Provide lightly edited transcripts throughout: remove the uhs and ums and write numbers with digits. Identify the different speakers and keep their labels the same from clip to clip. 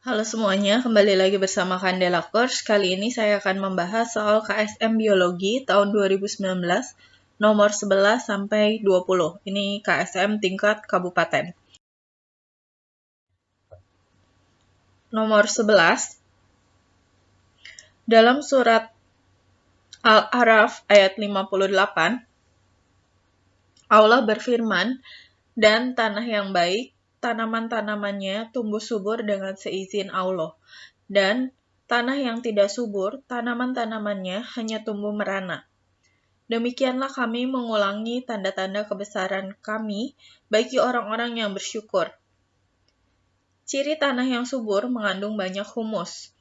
Speaker 1: Halo semuanya, kembali lagi bersama Candela Course. Kali ini saya akan membahas soal KSM Biologi tahun 2019, nomor 11 sampai 20. Ini KSM tingkat kabupaten. Nomor 11, dalam surat Al-A'raf ayat 58, Allah berfirman, dan tanah yang baik, tanaman-tanamannya tumbuh subur dengan seizin Allah. Dan tanah yang tidak subur, tanaman-tanamannya hanya tumbuh merana. Demikianlah kami mengulangi tanda-tanda kebesaran kami bagi orang-orang yang bersyukur. Ciri tanah yang subur mengandung banyak humus.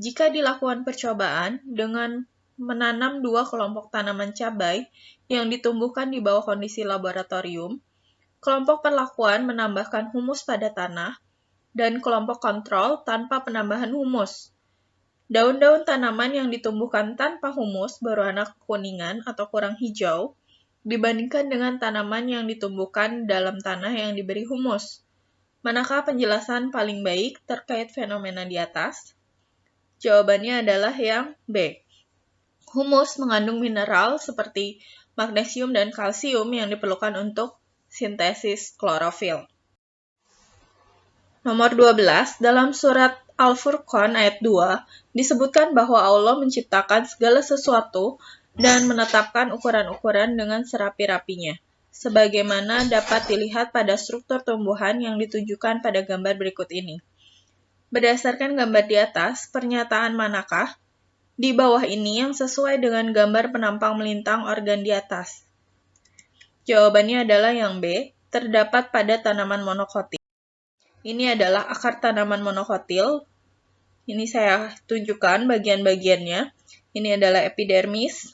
Speaker 1: Jika dilakukan percobaan dengan menanam 2 kelompok tanaman cabai yang ditumbuhkan di bawah kondisi laboratorium, kelompok perlakuan menambahkan humus pada tanah, dan kelompok kontrol tanpa penambahan humus. Daun-daun tanaman yang ditumbuhkan tanpa humus berwarna kekuningan atau kurang hijau dibandingkan dengan tanaman yang ditumbuhkan dalam tanah yang diberi humus. Manakah penjelasan paling baik terkait fenomena di atas? Jawabannya adalah yang B. Humus mengandung mineral seperti magnesium dan kalsium yang diperlukan untuk sintesis klorofil. Nomor 12, dalam surat Al-Furqan ayat 2, disebutkan bahwa Allah menciptakan segala sesuatu dan menetapkan ukuran-ukuran dengan serapi-rapinya, sebagaimana dapat dilihat pada struktur tumbuhan yang ditunjukkan pada gambar berikut ini. Berdasarkan gambar di atas, pernyataan manakah di bawah ini yang sesuai dengan gambar penampang melintang organ di atas? Jawabannya adalah yang B, terdapat pada tanaman monokotil. Ini adalah akar tanaman monokotil. Ini saya tunjukkan bagian-bagiannya. Ini adalah epidermis,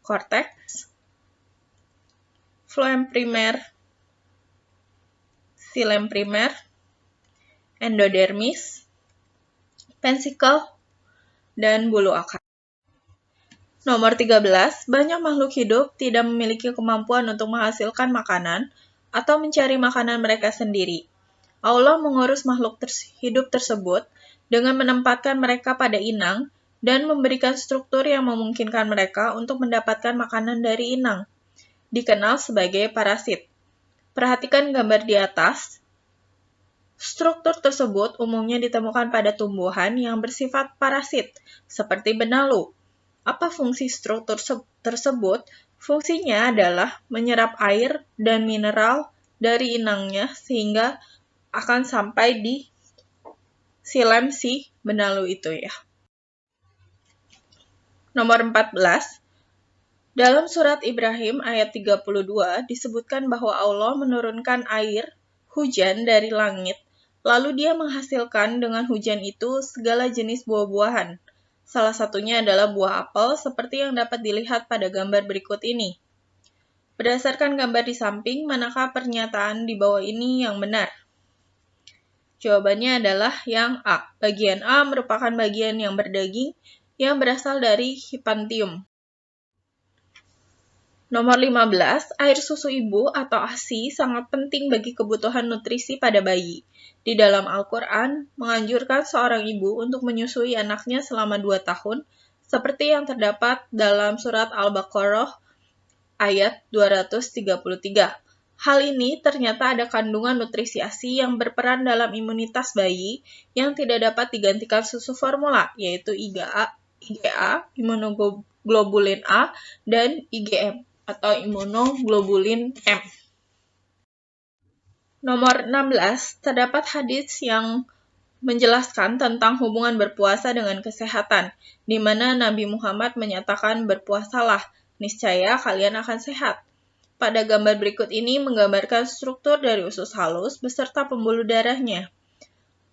Speaker 1: korteks, floem primer, xilem primer, endodermis, pesikel, dan bulu akar. Nomor 13, banyak makhluk hidup tidak memiliki kemampuan untuk menghasilkan makanan atau mencari makanan mereka sendiri. Allah mengurus makhluk hidup tersebut dengan menempatkan mereka pada inang dan memberikan struktur yang memungkinkan mereka untuk mendapatkan makanan dari inang, dikenal sebagai parasit. Perhatikan gambar di atas. Struktur tersebut umumnya ditemukan pada tumbuhan yang bersifat parasit, seperti benalu. Apa fungsi struktur tersebut? Fungsinya adalah menyerap air dan mineral dari inangnya sehingga akan sampai di xilem si benalu itu ya. Nomor 14, dalam surat Ibrahim ayat 32 disebutkan bahwa Allah menurunkan air hujan dari langit, lalu Dia menghasilkan dengan hujan itu segala jenis buah-buahan. Salah satunya adalah buah apel seperti yang dapat dilihat pada gambar berikut ini. Berdasarkan gambar di samping, manakah pernyataan di bawah ini yang benar? Jawabannya adalah yang A. Bagian A merupakan bagian yang berdaging yang berasal dari hipantium. Nomor 15, air susu ibu atau ASI sangat penting bagi kebutuhan nutrisi pada bayi. Di dalam Al-Quran, menganjurkan seorang ibu untuk menyusui anaknya selama 2 tahun, seperti yang terdapat dalam surat Al-Baqarah ayat 233. Hal ini ternyata ada kandungan nutrisi ASI yang berperan dalam imunitas bayi yang tidak dapat digantikan susu formula, yaitu IgA, imunoglobulin A, dan IgM, atau imunoglobulin M. Nomor 16, terdapat hadis yang menjelaskan tentang hubungan berpuasa dengan kesehatan, di mana Nabi Muhammad menyatakan berpuasalah, niscaya kalian akan sehat. Pada gambar berikut ini menggambarkan struktur dari usus halus beserta pembuluh darahnya.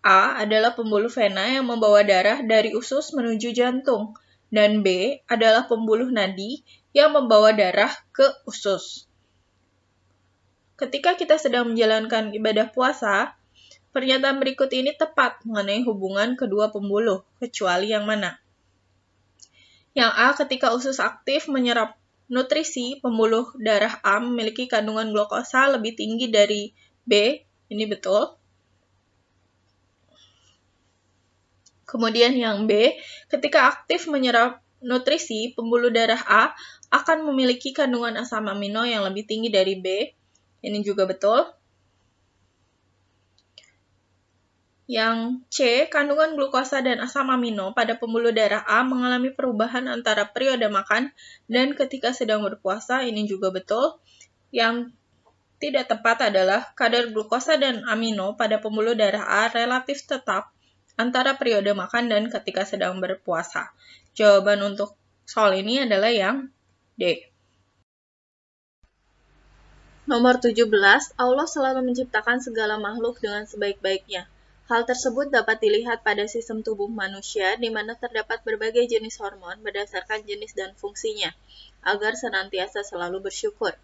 Speaker 1: A adalah pembuluh vena yang membawa darah dari usus menuju jantung, dan B adalah pembuluh nadi yang membawa darah ke usus. Ketika kita sedang menjalankan ibadah puasa, pernyataan berikut ini tepat mengenai hubungan kedua pembuluh, kecuali yang mana? Yang A, ketika usus aktif menyerap nutrisi, pembuluh darah A memiliki kandungan glukosa lebih tinggi dari B. Ini betul. Kemudian yang B, ketika aktif menyerap nutrisi, pembuluh darah A akan memiliki kandungan asam amino yang lebih tinggi dari B. Ini juga betul. Yang C, kandungan glukosa dan asam amino pada pembuluh darah A mengalami perubahan antara periode makan dan ketika sedang berpuasa. Ini juga betul. Yang tidak tepat adalah kadar glukosa dan amino pada pembuluh darah A relatif tetap antara periode makan dan ketika sedang berpuasa. Jawaban untuk soal ini adalah yang D. Nomor 17, Allah selalu menciptakan segala makhluk dengan sebaik-baiknya. Hal tersebut dapat dilihat pada sistem tubuh manusia, di mana terdapat berbagai jenis hormon berdasarkan jenis dan fungsinya, agar senantiasa selalu bersyukur.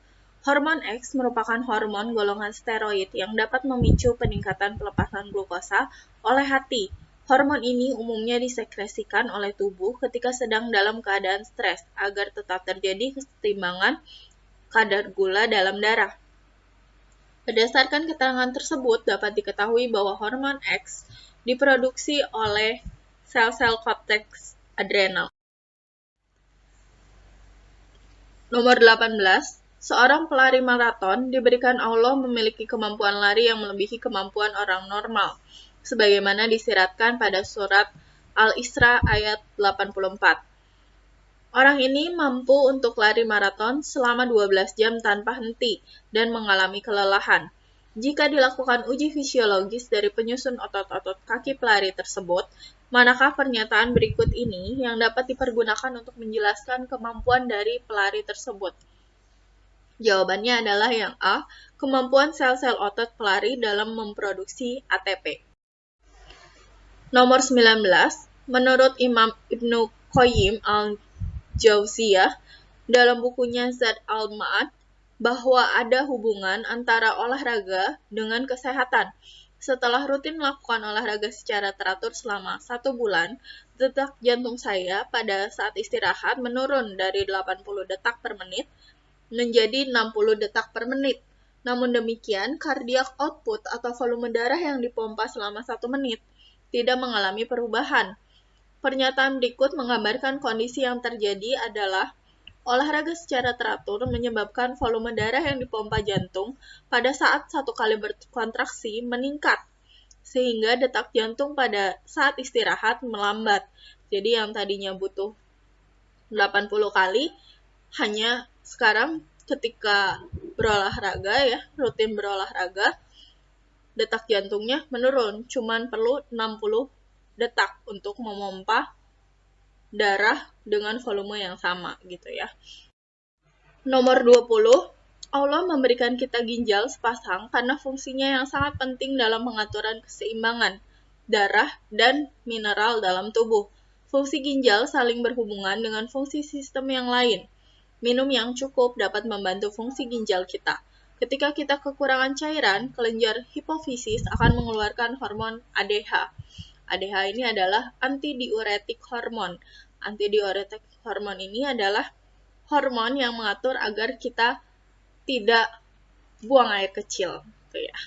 Speaker 1: Hormon X merupakan hormon golongan steroid yang dapat memicu peningkatan pelepasan glukosa oleh hati. Hormon ini umumnya disekresikan oleh tubuh ketika sedang dalam keadaan stres, agar tetap terjadi keseimbangan kadar gula dalam darah. Berdasarkan keterangan tersebut, dapat diketahui bahwa hormon X diproduksi oleh sel-sel korteks adrenal. Nomor 18, seorang pelari maraton diberikan Allah memiliki kemampuan lari yang melebihi kemampuan orang normal, sebagaimana disiratkan pada surat Al-Isra ayat 84. Orang ini mampu untuk lari maraton selama 12 jam tanpa henti dan mengalami kelelahan. Jika dilakukan uji fisiologis dari penyusun otot-otot kaki pelari tersebut, manakah pernyataan berikut ini yang dapat dipergunakan untuk menjelaskan kemampuan dari pelari tersebut? Jawabannya adalah yang A, kemampuan sel-sel otot pelari dalam memproduksi ATP. Nomor 19, menurut Imam Ibnu Qayyim al-Jauziyah dalam bukunya Zad al-Ma'ad, bahwa ada hubungan antara olahraga dengan kesehatan. Setelah rutin melakukan olahraga secara teratur selama 1 bulan, detak jantung saya pada saat istirahat menurun dari 80 detak per menit menjadi 60 detak per menit. Namun demikian, cardiac output atau volume darah yang dipompa selama 1 menit tidak mengalami perubahan. Pernyataan berikut menggambarkan kondisi yang terjadi adalah olahraga secara teratur menyebabkan volume darah yang dipompa jantung pada saat 1 kali berkontraksi meningkat, sehingga detak jantung pada saat istirahat melambat. Jadi yang tadinya butuh 80 kali, hanya sekarang ketika berolahraga rutin berolahraga, detak jantungnya menurun, cuman perlu 60 detak untuk memompa darah dengan volume yang sama gitu ya. Nomor 20, Allah memberikan kita ginjal sepasang karena fungsinya yang sangat penting dalam pengaturan keseimbangan darah dan mineral dalam tubuh. Fungsi ginjal saling berhubungan dengan fungsi sistem yang lain. Minum yang cukup dapat membantu fungsi ginjal kita. Ketika kita kekurangan cairan, kelenjar hipofisis akan mengeluarkan hormon ADH. ADH ini adalah antidiuretik hormon. Antidiuretik hormon ini adalah hormon yang mengatur agar kita tidak buang air kecil. Gitu ya.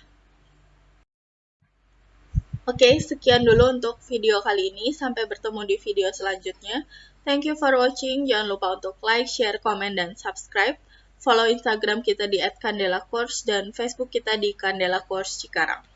Speaker 1: Oke, sekian dulu untuk video kali ini. Sampai bertemu di video selanjutnya. Thank you for watching. Jangan lupa untuk like, share, komen, dan subscribe. Follow Instagram kita di @kandelacourse dan Facebook kita di Kandela Course Cikarang.